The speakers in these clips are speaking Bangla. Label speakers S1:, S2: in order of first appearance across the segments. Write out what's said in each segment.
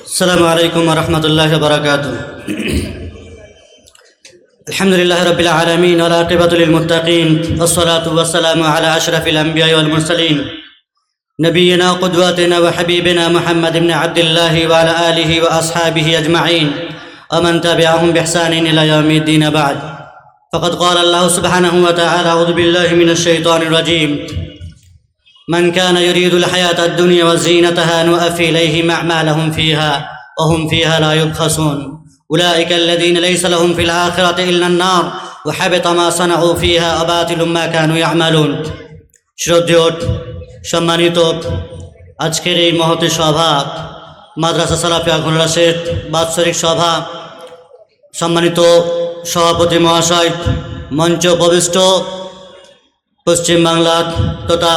S1: السلام عليكم ورحمة الله وبركاته. الحمد لله رب العالمين والعاقبة للمتقين والصلاة والسلام على أشرف الأنبياء والمرسلين نبينا وقدوتنا وحبيبنا محمد بن عبد الله وعلى آله وأصحابه أجمعين ومن تبعهم بإحسان إلى يوم الدين بعد. فقد قال الله سبحانه وتعالى: أعوذ بالله من الشيطان الرجيم: من كان يريد الحياة الدنيا وزينتها نؤفي إليهم أعمالهم فيها وهم فيها لا يبخسون أولئك الذين ليس لهم في الآخرة إلا النار وحبط ما صنعوا فيها وباطل ما كانوا يعملون. শ্রদ্ধেয় সম্মানিত আজকের এই মহতী সভা মাদ্রাসা সালাফিয়া ঘোড়ারাসের বাৎসরিক সভা, সম্মানিত সভাপতি মহাশয়, মঞ্চ উপবিষ্ট পশ্চিমবাংলা তথা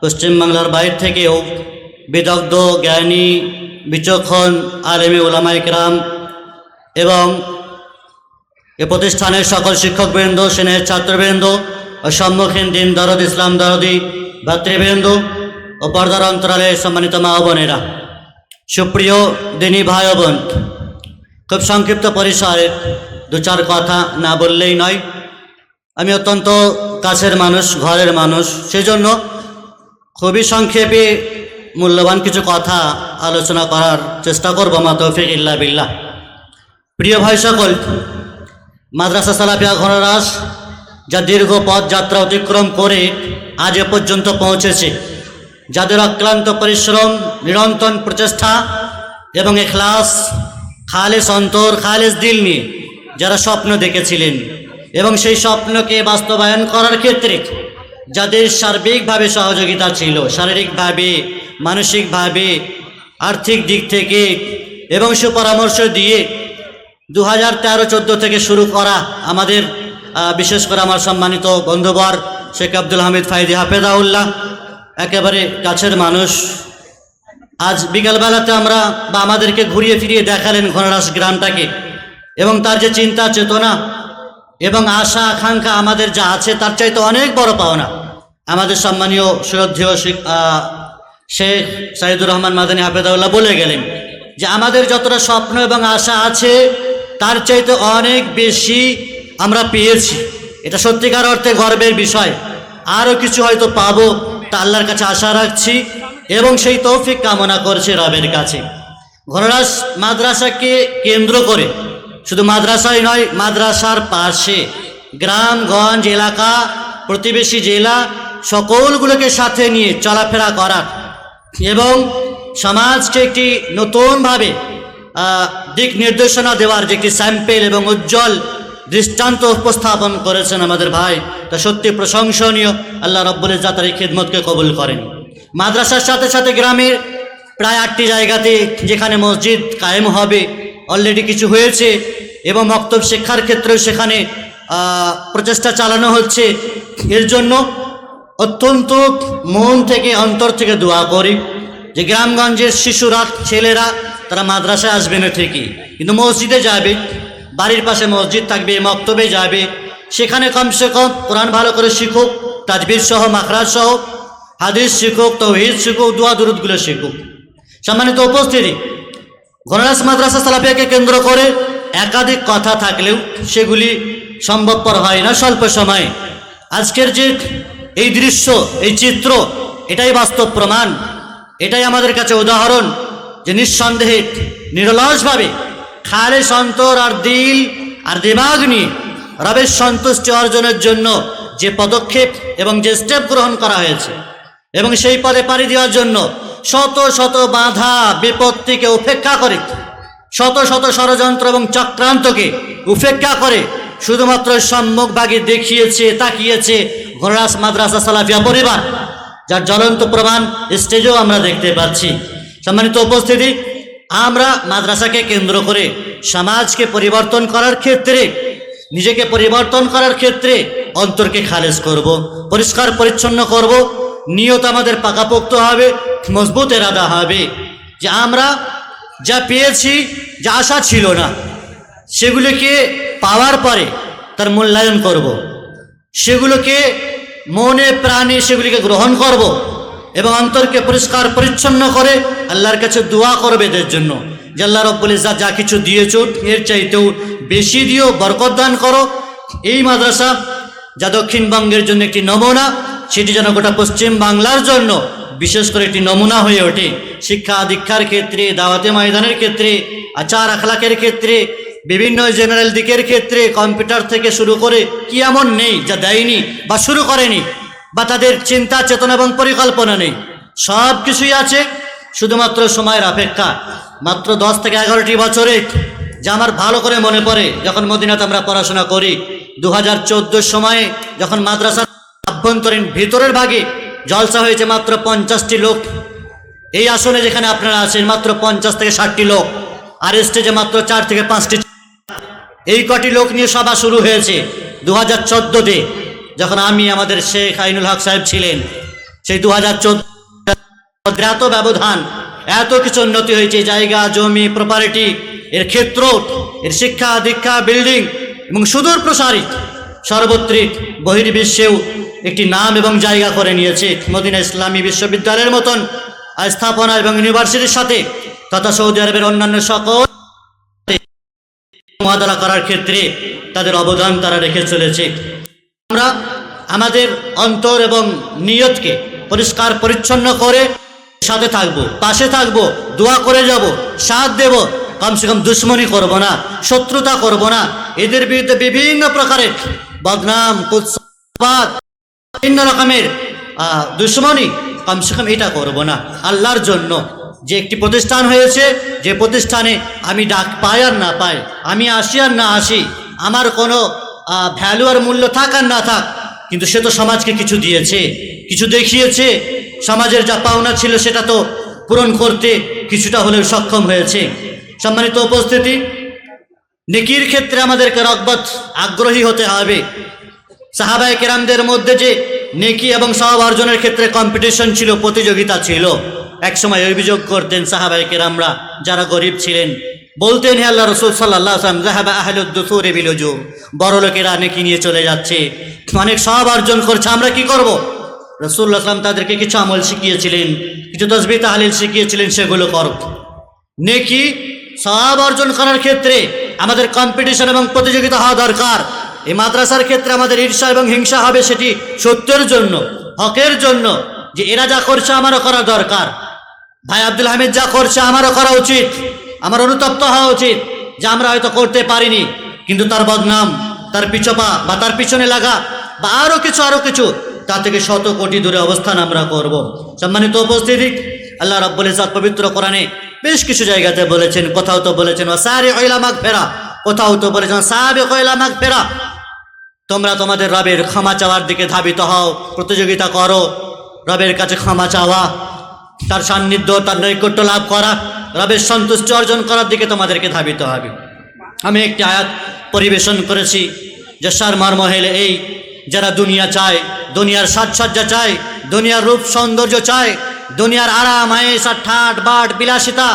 S1: পশ্চিমবাংলার বাইরে থেকেও বিদগ্ধ জ্ঞানী বিচক্ষণ আলেমে ওলামা ইকরাম এবং এ প্রতিষ্ঠানের সকল শিক্ষকবৃন্দ, স্নেহের ছাত্রবৃন্দ ও সম্মুখীন দিন দরদ ইসলাম দরদি ভাতৃবৃন্দ ও পর্দার অন্তরালে সম্মানিত মা ও বোনেরা, সুপ্রিয় দিনী ভাই ও বোন, খুব সংক্ষিপ্ত পরিসরে দু চার কথা না বললেই নয়। আমি অত্যন্ত কাছের মানুষ, ঘরের মানুষ, সেজন্য খুবই সংক্ষেপে মূল্যবান কিছু কথা আলোচনা করার চেষ্টা করব। মা তৌফিক ইল্লা বিল্লাহ। প্রিয় ভাই সকল, মাদ্রাসা সালাফিয়া ঘোড়ারাস যা দীর্ঘ পথ যাত্রা অতিক্রম করে আজ এ পর্যন্ত পৌঁছেছে, যাদের অক্লান্ত পরিশ্রম, নিরন্তর প্রচেষ্টা এবং ইখলাস, খালেস অন্তর, খালেস দিল নিয়ে যারা স্বপ্ন দেখেছিলেন এবং সেই স্বপ্নকে বাস্তবায়ন করার ক্ষেত্রে যাদের সার্বিকভাবে সহযোগিতা ছিল, শারীরিকভাবে, মানসিকভাবে, আর্থিক দিক থেকে এবং সুপরামর্শ দিয়ে 2013-14 থেকে শুরু করা আমাদের বিশেষ করে আমার সম্মানিত বন্ধুবর শেখ আব্দুল হামিদ ফাইদি হাফেজাউল্লাহ, একেবারে কাছের মানুষ, আজ বিকালবেলাতে আমরা বা আমাদেরকে ঘুরিয়ে ফিরিয়ে দেখালেন ঘোড়ারাস গ্রামটাকে এবং তার যে চিন্তা চেতনা এবং আশা আকাঙ্ক্ষা আমাদের যা আছে তার চাইতে অনেক বড় পাওনা আমাদের সম্মানীয় শ্রদ্ধেয় শেখ সাইদুর রহমান মাদানী হাফেজাউল্লাহ বলে গেলেন যে আমাদের যতটা স্বপ্ন এবং আশা আছে তার চাইতে অনেক বেশি আমরা পেয়েছি। এটা সত্যিকার অর্থে গর্বের বিষয়। আরও কিছু হয়তো পাবো তা আল্লাহর কাছে আশা রাখছি এবং সেই তৌফিক কামনা করছি রবের কাছে। ঘোড়ারাস মাদ্রাসাকে কেন্দ্র করে শুধু মাদ্রাসাই নয়, মাদ্রাসার পাশে গ্রামগঞ্জ, এলাকা, প্রতিবেশী জেলা সকলগুলোকে সাথে নিয়ে চলাফেরা করার এবং সমাজকে একটি নতুনভাবে দিক নির্দেশনা দেওয়ার যে একটি স্যাম্পেল এবং উজ্জ্বল দৃষ্টান্ত উপস্থাপন করেছেন আমাদের ভাই, তা সত্যি প্রশংসনীয়। আল্লাহ রব্বুল ইজ্জত তার এই খিদমতকে কবুল করেন। মাদ্রাসার সাথে সাথে গ্রামের প্রায় 8টি জায়গাতে যেখানে মসজিদ কায়েম হবে অলরেডি কিছু হয়েছে এবং মক্তব শিক্ষার ক্ষেত্রেও সেখানে প্রচেষ্টা চালানো হচ্ছে। এর জন্য অত্যন্ত মন থেকে, অন্তর থেকে দোয়া করি যে গ্রামগঞ্জের শিশুরা, ছেলেরা তারা মাদ্রাসায় আসবে না ঠিকই, কিন্তু মসজিদে যাবে, বাড়ির পাশে মসজিদ থাকবে, মক্তবে যাবে, সেখানে কমসে কম কোরআন ভালো করে শিখুক, তাজবির সহ, মাখরাজ সহ, হাদিস শিখুক, তাওহীদ শিখুক, দোয়া দুরুদগুলো শিখুক। সম্মানিত উপস্থিতি, ঘোড়ারাস মাদ্রাসা সালাফিয়াকে কেন্দ্র করে একাধিক কথা থাকলেও সেগুলি সম্ভবপর হয় না স্বল্প সময়ে। আজকের যে এই দৃশ্য, এই চিত্র, এটাই বাস্তব প্রমাণ, এটাই আমাদের কাছে উদাহরণ যে নিঃসন্দেহে নিরলসভাবে খালেস অন্তর আর দিল আর দিমাগ নিয়ে রবের সন্তুষ্টি অর্জনের জন্য যে পদক্ষেপ এবং যে স্টেপ গ্রহণ করা হয়েছে এবং সেই পদে পাড়ি দেওয়ার জন্য শত শত বাধা বিপত্তিকে উপেক্ষা করে, শত শত ষড়যন্ত্র এবং চক্রান্তকে উপেক্ষা করে শুধুমাত্র সম্মুখভাগে দেখিয়েছে, তাকিয়েছে ঘোড়ারাস মাদ্রাসা সালাফিয়া পরিবার, যার জ্বলন্ত প্রমাণ স্টেজেও আমরা দেখতে পাচ্ছি। সম্মানিত উপস্থিতি, আমরা মাদ্রাসাকে কেন্দ্র করে সমাজকে পরিবর্তন করার ক্ষেত্রে, নিজেকে পরিবর্তন করার ক্ষেত্রে অন্তরকে খালেজ করব, পরিষ্কার পরিচ্ছন্ন করব, নিয়ত আমাদের পাকাপোক্ত হবে, মজবুত এরাদা হবে যে আমরা যা পেয়েছি, যা আশা ছিল না, সেগুলোকে পাওয়ার পরে তার মূল্যায়ন করব, সেগুলোকে মনে প্রাণে সেগুলিকে গ্রহণ করব এবং অন্তরকে পরিষ্কার পরিচ্ছন্ন করে আল্লাহর কাছে দোয়া করবে এদের জন্য যে আল্লাহ রব্বুল ইজ্জাত যা কিছু দিয়েছ এর চাইতেও বেশি দিও, বরকত দান করো। এই মাদ্রাসা যা দক্ষিণবঙ্গের জন্য একটি নমুনা, সেটি যেন গোটা পশ্চিম বাংলার জন্য বিশেষ করে একটি নমুনা হয়ে ওঠে। শিক্ষা দীক্ষার ক্ষেত্রে, দাওয়াতে ময়দানের ক্ষেত্রে, আচার আখলাকের ক্ষেত্রে, বিভিন্ন জেনারেল দিকের ক্ষেত্রে, কম্পিউটার থেকে শুরু করে কি এমন নেই যা দেয়নি বা শুরু করেনি, বা তাদের চিন্তা চেতনা এবং পরিকল্পনা নেই। সব কিছুই আছে, শুধুমাত্র সময়ের অপেক্ষা। মাত্র 10 থেকে 11টি বছরে, যা আমার ভালো করে মনে পড়ে, যখন মদিনাতে আমরা পড়াশোনা করি 2014 সময়ে, যখন মাদ্রাসার আভ্যন্তরীণ ভিতরের ভাগে জলসা হয়েছে মাত্র 50টি লোক। এই আসনে যেখানে আপনারা আছেন মাত্র 50 থেকে 60টি লোক, আর স্টেজে মাত্র 4 থেকে 5টি। এই কটি লোক নিয়ে সভা শুরু হয়েছে 2014-তে, যখন আমাদের শেখ আইনুল হক সাহেব ছিলেন। সেই 2014 এত ব্যবধান, এত কিছু উন্নতি হয়েছে, জায়গা জমি প্রপার্টি এর ক্ষেত্র, এর শিক্ষা দীক্ষা বিল্ডিং এবং সুদূর প্রসারী সার্বত্রিক বহির্বিশ্বেও একটি নাম এবং জায়গা করে নিয়েছে। মদিনা ইসলামী বিশ্ববিদ্যালয়ের মতন স্থাপনা এবং ইউনিভার্সিটির সাথে তথা সৌদি আরবের অন্যান্য সকল মোয়াদালা করার ক্ষেত্রে তাদের অবদান তারা রেখে চলেছে। আমরা আমাদের অন্তর এবং নিয়তকে পরিষ্কার পরিচ্ছন্ন করে সাথে থাকবো, পাশে থাকবো, দোয়া করে যাব, সাথ দেব, কমসে কম দুশ্মনী করব না, শত্রুতা করব না, এদের বিরুদ্ধে বিভিন্ন প্রকারের বদনাম কুৎসাত বিভিন্ন রকমের দুশ্মনী কমসে কম এটা করব না। আল্লাহর জন্য যে একটি প্রতিষ্ঠান হয়েছে, যে প্রতিষ্ঠানে আমি ডাক পাই আর না পাই, আমি আসি আর না আসি, আমার কোনো ভ্যালু আর মূল্য থাক আর না থাক, কিন্তু সে তো সমাজকে কিছু দিয়েছে, কিছু দেখিয়েছে, সমাজের যা পাওনা ছিল সেটা তো পূরণ করতে কিছুটা হলেও সক্ষম হয়েছে। সম্মানিত উপস্থিতি, নেকির ক্ষেত্রে আমাদেরকে রগবত আগ্রহী হতে হবে। সাহাবায়ে কেরামদের মধ্যে যে নেকি এবং সওয়াব অর্জনের ক্ষেত্রে কম্পিটিশন ছিল, প্রতিযোগিতা ছিল। একসময় অভিযোগ করতেন সাহাবায়ে কেরামরা, যারা গরিব ছিলেন, বলতেন, হে আল্লাহ রাসূল সাল্লাল্লাহু আলাইহি ওয়াসাল্লাম, যাহাবা আহলুদ দুসুরি বিল উজুর, বড় লোকেরা নেকি নিয়ে চলে যাচ্ছে, অনেক সওয়াব অর্জন করছে, আমরা কি করব? রাসূলুল্লাহ সাল্লাল্লাহু আলাইহি ওয়াসাল্লাম তাদেরকে কিছু আমল শিখিয়েছিলেন, কিছু তাসবিহ তাহলিল শিখিয়েছিলেন, সেগুলো করো। নেকি সওয়াব অর্জন করার ক্ষেত্রে আমাদের কম্পিটিশন এবং প্রতিযোগিতা হওয়া দরকার। এই মাদ্রাসার ক্ষেত্রে আমাদের ঈর্ষা এবং হিংসা হবে, সেটি সত্যের জন্য, হকের জন্য, যে এরা যা করছে আমারও করা দরকার, ভাই আব্দুল হামিদ যা করছে আমারও করা উচিত, আমার অনুতপ্ত হওয়া উচিত যে আমরা হয়তো করতে পারিনি, কিন্তু তার বদনাম, তার পিছপা বা তার পিছনে লাগা বা আরও কিছু, তা থেকে শত কোটি দূরে অবস্থান আমরা করব। সম্মানিত উপস্থিতি, আল্লাহ রাব্বুল ইজ্জত পবিত্র কোরআনে বেশ কিছু জায়গাতে বলেছেন, কোথাও তো বলেছেন ওয়াসারিউ ইলা মাগফিরা, কোথাও তো বলেছেন সাবিকু ইলা মাগফিরা, তোমরা তোমাদের রবের ক্ষমা চাওয়ার দিকে ধাবিত হও, প্রতিযোগিতা করো, রবের কাছে ক্ষমা চাওয়া, তার সান্নিধ্য, তার নৈকট্য লাভ করা, রবের সন্তুষ্টি অর্জন করার দিকে তোমাদেরকে ধাবিত হবে। আমি একটি আয়াত পরিবেশন করেছি, যে সারমর্ম হলে এই, যারা দুনিয়া চায়, দুনিয়ার সাজসজ্জা চায়, দুনিয়ার রূপ সৌন্দর্য চায়, দুনিয়ার আরাম আয়েশা ঠাট বাট বিলাসিতা,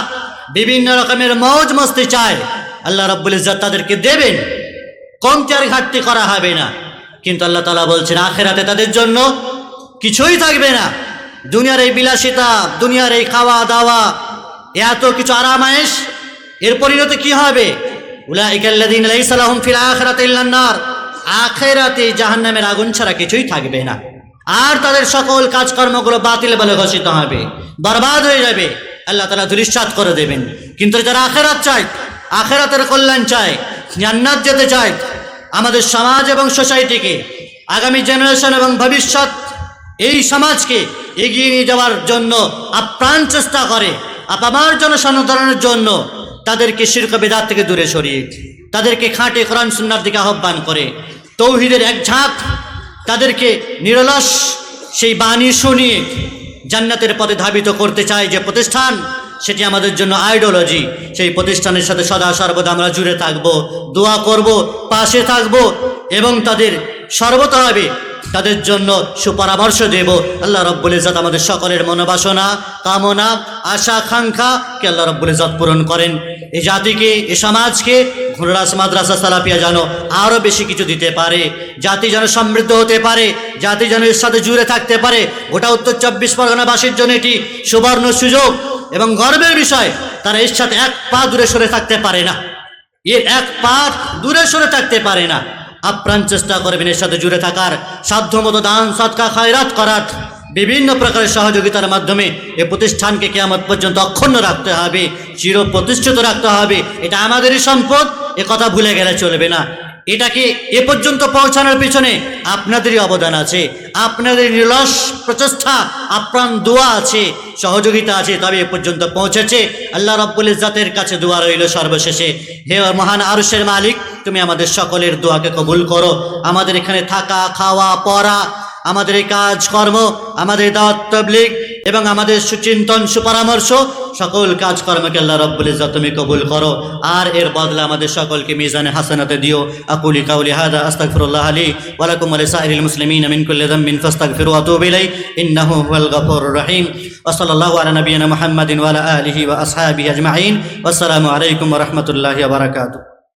S1: বিভিন্ন রকমের মৌজ মস্তি চায়, আল্লাহ রাব্বুল ইজ্জত তাদেরকে দেবেন, কমতি আর ঘাটতি করা হবে না। কিন্তু আল্লাহ তাআলা বলছেন আখিরাতে তাদের জন্য কিছুই থাকবে না। দুনিয়ার এই বিলাসিতা, দুনিয়ার এই খাওয়া দাওয়া, এত কিছু আরাম আয়েশ, এর পরিণতি কি হবে? উলাইকাল্লাযীনা লাইসা লাহুম ফিল আখিরাতি ইল্লান নার, আখিরাতে জাহান্নামের আগুন ছাড়া কিছুই থাকবে না। আর তাদের সকল কাজকর্মগুলো বাতিল বলে ঘোষিত হবে, বরবাদ হয়ে যাবে, আল্লাহ তাআলা ধূলিসাৎ করে দেবেন। কিন্তু যারা আখিরাত চায়, আখিরাতের কল্যাণ চায়, জান্নাত যেতে চায়, আমাদের সমাজ এবং সোসাইটিকে, আগামী জেনারেশন এবং ভবিষ্যৎ এই সমাজকে এগিয়ে নিয়ে যাওয়ার জন্য আপ্রাণ চেষ্টা করে, আপামার জনসাধারণের জন্য তাদেরকে শিরক বিদআত থেকে দূরে সরিয়ে, তাদেরকে খাঁটি কোরআন সুন্নাহর দিকে আহ্বান করে, তৌহিদের এক ঝাঁক তাদেরকে নিরলস সেই বাণী শুনিয়ে জান্নাতের পথে ধাবিত করতে চায় যে প্রতিষ্ঠান, সেটি আমাদের জন্য আইডিওলজি। সেই প্রতিষ্ঠানের সাথে সদা সর্বদা আমরা জুড়ে থাকবো, দোয়া করব, পাশে থাকব এবং তাদের সর্বতভাবে তাদের জন্য সুপরামর্শ দেব। আল্লাহ রাব্বুল ইজ্জত আমাদের সকলের মনোবাসনা, কামনা, আশা, আকাঙ্ক্ষাকে আল্লাহ রাব্বুল ইজ্জত পূরণ করেন। এই জাতিকে, এই সমাজকে ঘোড়রাস মাদ্রাসা সালাফিয়া যেন আরও বেশি কিছু দিতে পারে, জাতি যেন সমৃদ্ধ হতে পারে, জাতি যেন এর সাথে জুড়ে থাকতে পারে। গোটা উত্তর 24 পরগনাবাসীর জন্য এটি সুবর্ণ সুযোগ। এবং গর্বের বিষয়, তারা এর সাথে এক পা দূরে সরে থাকতে পারে না, এর এক পা দূরে সরে থাকতে পারে না। আপ্রাণ চেষ্টা করবেন এর সাথে জুড়ে থাকার, সাধ্যমতো দান সদকা খয়রাত করার, বিভিন্ন প্রকারের সহযোগিতার মাধ্যমে এ প্রতিষ্ঠানকে কিয়ামত পর্যন্ত অক্ষুণ্ণ রাখতে হবে, চির প্রতিষ্ঠিত রাখতে হবে। এটা আমাদেরই সম্পদ, এ কথা ভুলে গেলে চলবে না। এটাকে এ পর্যন্ত পৌঁছানোর পিছনে আপনাদেরই অবদান আছে, আপনাদের নিরলস প্রচেষ্টা, আপ্রাণ দোয়া আছে, সহযোগিতা আছে, তবে এ পর্যন্ত পৌঁছেছে। আল্লাহ রাব্বুল ইজ্জাতের কাছে দোয়া রইল সর্বশেষে, হে মহান আরশের মালিক, তুমি আমাদের সকলের দোয়াকে কবুল করো। আমাদের এখানে থাকা, খাওয়া, পড়া, আমাদের এই কাজকর্ম, আমাদের দাওয়াত তাবলীগ এবং আমাদের সুচিন্তন সুপরামর্শ, সকল কাজকর্মকে আল্লাহ রাব্বুল ইজ্জাত তুমি কবুল করো, আর এর বদলে আমাদের সকলকে মিজানে হাসানাতে দিও। আকুলি কাউলি হাদা আস্তাগফিরুল্লাহ লি ওয়া লাকুম ওয়া লিসাইরিল মুসলিমিন মিন কুল্লি যামবিন ফাস্তাগফিরু ওয়া তুবু ইলাইহি ইন্নাহু হুয়াল গফুরুর রহিম। ওয়া সাল্লাল্লাহু আলা নাবিয়িনা মুহাম্মাদিন ওয়া আলা আলিহি ওয়া আসহাবিহি আজমাইন। ওয়াসসালামু আলাইকুম ওয়া রাহমাতুল্লাহি ওয়া বারাকাতুহু।